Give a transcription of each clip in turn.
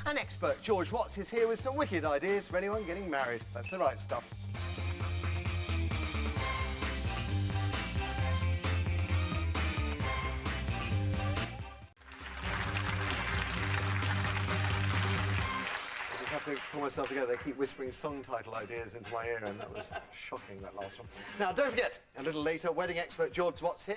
And expert George Watts is here with some wicked ideas for anyone getting married. That's the right stuff. I have to pull myself together. They keep whispering song title ideas into my ear, and that was shocking, that last one. Now, don't forget, a little later, wedding expert George Watts, I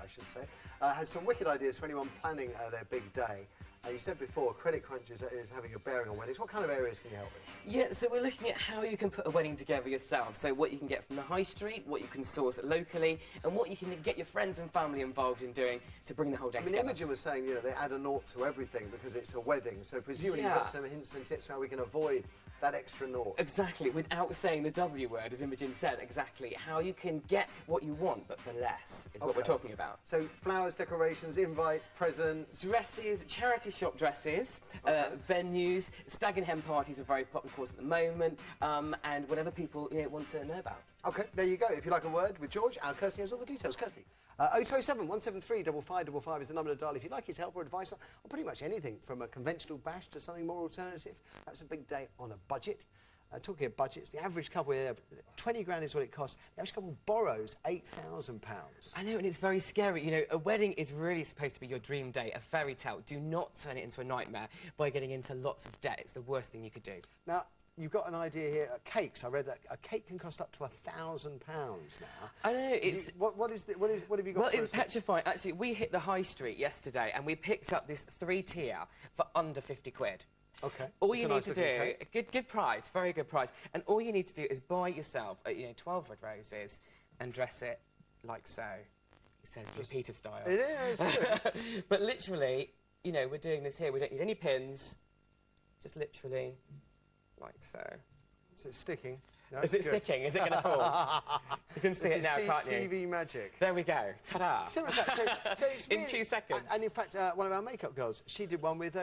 should say, has some wicked ideas for anyone planning their big day. You said before, credit crunch is having a bearing on weddings. What kind of areas can you help with? Yeah, so we're looking at how you can put a wedding together yourself. So what you can get from the high street, what you can source locally, and what you can get your friends and family involved in doing to bring the whole day together. Imogen was saying, you know, they add a naught to everything because it's a wedding. So presumably you've got some hints and tips how we can avoid that extra naught. Exactly, without saying the W word, as Imogen said, exactly. How you can get what you want, but for less, is what we're talking about. So flowers, decorations, invites, presents... Dresses, charity shop dresses, venues, stag and hen parties are very popular, of course, at the moment, and whatever people want to know about. OK, there you go. If you like a word with George, Kirsty has all the details. Kirsty. 0207 173 5555 is the number to dial if you'd like his help or advice on pretty much anything from a conventional bash to something more alternative. That's a big day on a budget. Talking of budgets, the average couple here, 20 grand is what it costs. The average couple borrows £8,000. I know, and it's very scary. You know, a wedding is really supposed to be your dream day, a fairy tale. Do not turn it into a nightmare by getting into lots of debt. It's the worst thing you could do. Now, you've got an idea here. Cakes. I read that a cake can cost up to £1,000 now. I know. It's what have you got? Well, it's petrifying. Actually, we hit the high street yesterday, and we picked up this 3-tier for under 50 quid. OK. All you need to do, good price, very good price, and all you need to do is buy yourself, 12 red roses and dress it like so. It says Peter style. It is, good. But literally, we're doing this here. We don't need any pins, just literally like so. So it's sticking. No, is it sticking? Is it going to fall? You can see it now, can't you? TV magic. There we go. Ta-da! So it's really, in 2 seconds. And in fact, one of our makeup girls, she did one with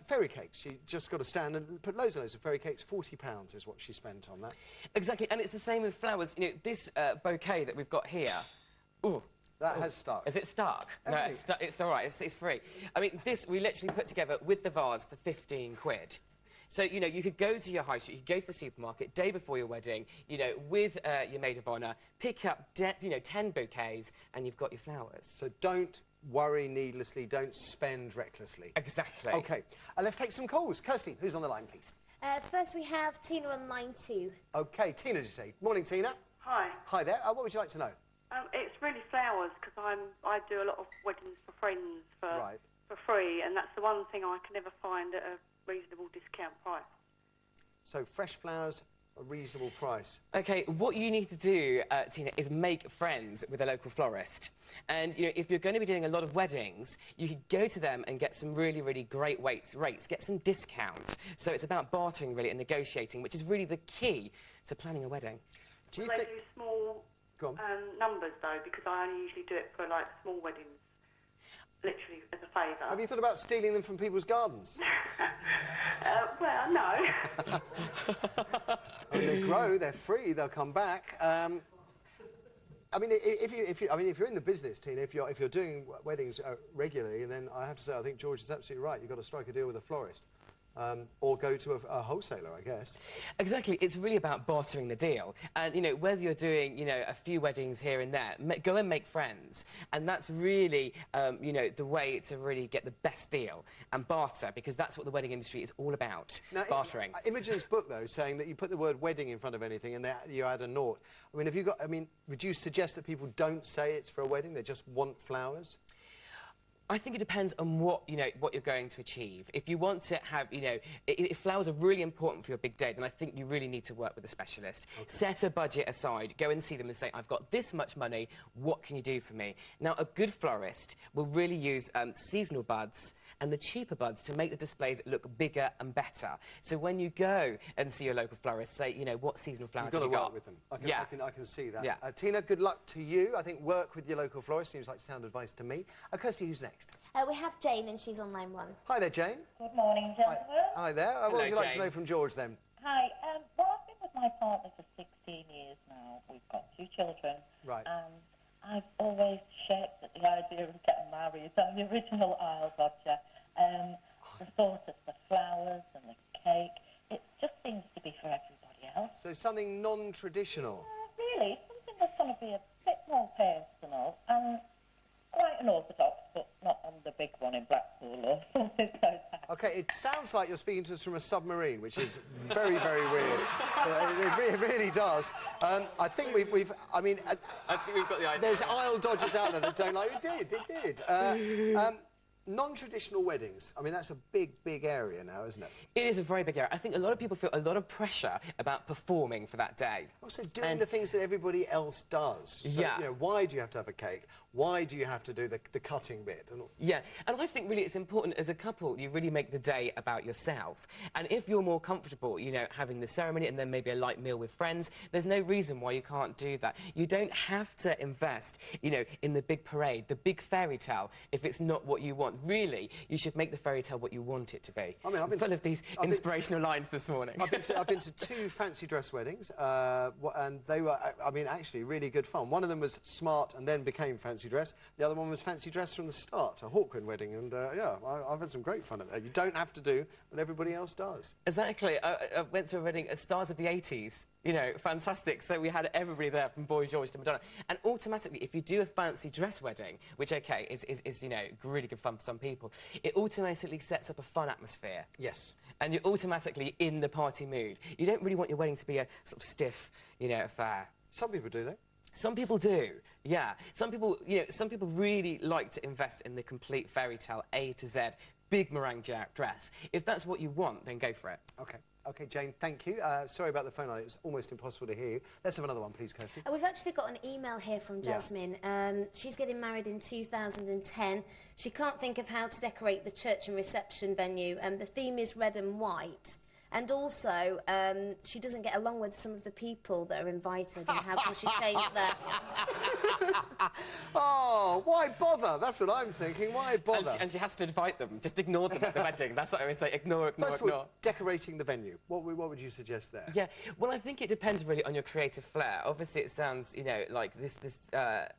fairy cakes. She just got a stand and put loads and loads of fairy cakes. £40 is what she spent on that. Exactly, and it's the same with flowers. This bouquet that we've got here. Ooh. That has stuck. Is it stuck? No, it's all right. It's free. I mean, this we literally put together with the vase for 15 quid. So, you could go to your high street, you could go to the supermarket, day before your wedding, with your maid of honour, pick up, 10 bouquets, and you've got your flowers. So don't worry needlessly, don't spend recklessly. Exactly. OK, let's take some calls. Kirsty, who's on the line, please? First we have Tina on line 2. OK, Tina, did you say? Morning, Tina. Hi. Hi there. What would you like to know? It's really flowers, because I do a lot of weddings for friends for free, and that's the one thing I can never find at a reasonable discount price. So fresh flowers, a reasonable price. OK, what you need to do, Tina, is make friends with a local florist. And, if you're going to be doing a lot of weddings, you could go to them and get some really, really great rates, get some discounts. So it's about bartering, really, and negotiating, which is really the key to planning a wedding. Do you think... They do small numbers, though, because I only usually do it for, small weddings. Literally as a favour. Have you thought about stealing them from people's gardens? Well, no. They grow, they're free, they'll come back. I mean, if you're in the business, Tina, if you're doing weddings regularly, then I have to say I think George is absolutely right. You've got to strike a deal with a florist. Or go to a wholesaler, I guess. Exactly. It's really about bartering the deal. And, whether you're doing, a few weddings here and there, go and make friends. And that's really, the way to really get the best deal and barter, because that's what the wedding industry is all about, now, bartering. Imogen's book, though, saying that you put the word wedding in front of anything and you add a naught. I mean, would you suggest that people don't say it's for a wedding, they just want flowers? I think it depends on what you're going to achieve. If you want to have, if flowers are really important for your big day, then I think you really need to work with a specialist. Okay. Set a budget aside, go and see them and say, I've got this much money, what can you do for me? Now, a good florist will really use seasonal buds and the cheaper buds to make the displays look bigger and better. So when you go and see your local florist, say, what seasonal flowers have you got? You've got to work with them. I can see that. Yeah. Tina, good luck to you. I think work with your local florist seems like sound advice to me. Kirsty, who's next? We have Jane, and she's on line 1. Hi there, Jane. Good morning, gentlemen. Hi there. What would you like to know from George, then? Hi. Well, I've been with my partner for 16 years now. We've got 2 children. Right. And I've always shirked at the idea of getting married. I'm the original Isle Dodger. the thought of the flowers and the cake, it just seems to be for everybody else. So something non-traditional. Really, something that's going to be a bit more personal and quite unorthodox, but not on the big one in Blackpool or something like that. OK, it sounds like you're speaking to us from a submarine, which is very, very weird. It really does. I think I think we've got the idea. There's aisle dodgers out there that don't like it. It did. Non-traditional weddings, I mean, that's a big, big area now, isn't it? It is a very big area. I think a lot of people feel a lot of pressure about performing for that day. Also doing the things that everybody else does. So, yeah. You know, why do you have to have a cake? Why do you have to do the cutting bit? Yeah, and I think really it's important as a couple, you really make the day about yourself. And if you're more comfortable, you know, having the ceremony and then maybe a light meal with friends, there's no reason why you can't do that. You don't have to invest, you know, in the big parade, the big fairy tale, if it's not what you want. Really, you should make the fairy tale what you want it to be. I mean, I've been full of these inspirational lines this morning. I've been to 2 fancy dress weddings, and they were, I mean, actually really good fun. One of them was smart and then became fancy dress. The other one was fancy dress from the start, a Hawkwind wedding, and yeah, I've had some great fun at that. You don't have to do what everybody else does. Exactly. I went to a wedding, Stars of the 80s. You know, fantastic. So we had everybody there from Boy George to Madonna. And automatically, if you do a fancy dress wedding, which, OK, is you know, really good fun for some people, it automatically sets up a fun atmosphere. Yes. And you're automatically in the party mood. You don't really want your wedding to be a sort of stiff, you know, affair. Some people do, though. Some people do, yeah. Some people, you know, some people really like to invest in the complete fairy tale, A to Z, big meringue dress. If that's what you want, then go for it. OK. OK, Jane, thank you. Sorry about the phone line. It was almost impossible to hear you. Let's have another one, please, Kirsty. We've actually got an email here from Jasmine. Yeah. She's getting married in 2010. She can't think of how to decorate the church and reception venue. The theme is red and white. And also, she doesn't get along with some of the people that are invited, and how can she change that? Oh, why bother? That's what I'm thinking. Why bother? And she has to invite them. Just ignore them at the wedding. That's what I always say. Ignore. First of all, decorating the venue. What would you suggest there? Yeah, well, I think it depends really on your creative flair. Obviously, it sounds, you know, like this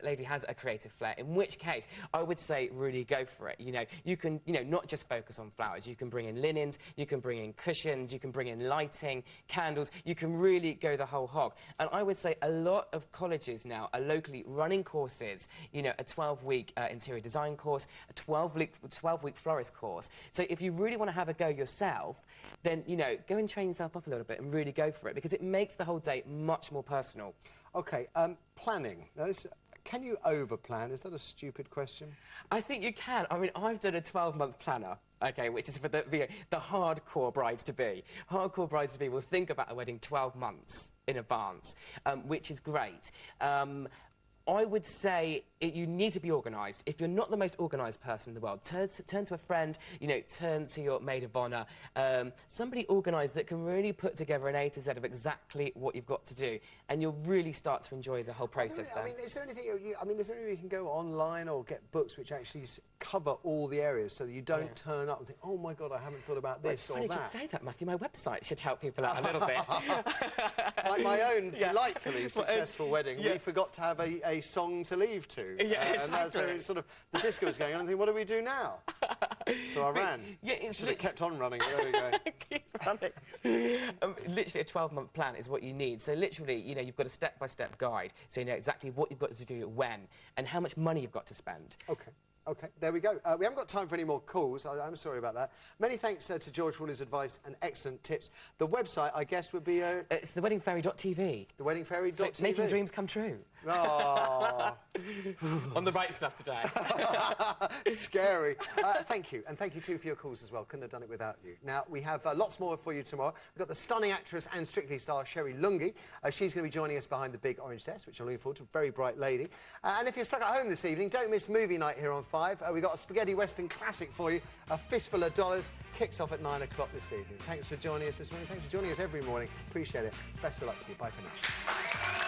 lady has a creative flair, in which case I would say really go for it. You know, you can, you know, not just focus on flowers. You can bring in linens, you can bring in cushions, you can bring in lighting, candles. You can really go the whole hog. And I would say a lot of colleges now are locally running courses, you know, a 12-week interior design course, a 12-week florist course. So if you really want to have a go yourself, then, you know, go and train yourself up a little bit and really go for it, because it makes the whole day much more personal. OK, planning. Now, can you over-plan? Is that a stupid question? I think you can. I mean, I've done a 12-month planner, OK, which is for the hardcore brides-to-be. Hardcore brides-to-be will think about a wedding 12 months in advance, which is great. I would say you need to be organised. If you're not the most organised person in the world, turn to a friend, you know, turn to your maid of honour, somebody organised that can really put together an A to Z of exactly what you've got to do, and you'll really start to enjoy the whole process. I mean, is there anything you can go online or get books which actually cover all the areas so that you don't turn up and think, oh my God, I haven't thought about this or that? You should say that, Matthew. My website should help people out a little bit. Like my own delightfully successful wedding, we forgot to have a song to leave to. Yeah, exactly. And so it's sort of, the disco was going on, and I think, what do we do now? So I ran. Yeah, it's should have kept on running, but there we go. Keep running. Literally a 12-month plan is what you need. So literally, you know, you've got a step-by-step guide, so you know exactly what you've got to do when, and how much money you've got to spend. OK. OK, there we go. We haven't got time for any more calls. I'm sorry about that. Many thanks to George for all his advice and excellent tips. The website, I guess, would be... it's theweddingfairy.tv. Theweddingfairy.tv. So making dreams come true. Oh. On the right stuff today. Scary. Thank you. And thank you, too, for your calls as well. Couldn't have done it without you. Now, we have lots more for you tomorrow. We've got the stunning actress and Strictly star, Sherry Lungi. She's going to be joining us behind the big orange desk, which I'm looking forward to. Very bright lady. And if you're stuck at home this evening, don't miss movie night here on 5. We've got a spaghetti western classic for you. A Fistful of Dollars. Kicks off at 9 o'clock this evening. Thanks for joining us this morning. Thanks for joining us every morning. Appreciate it. Best of luck to you. Bye for now.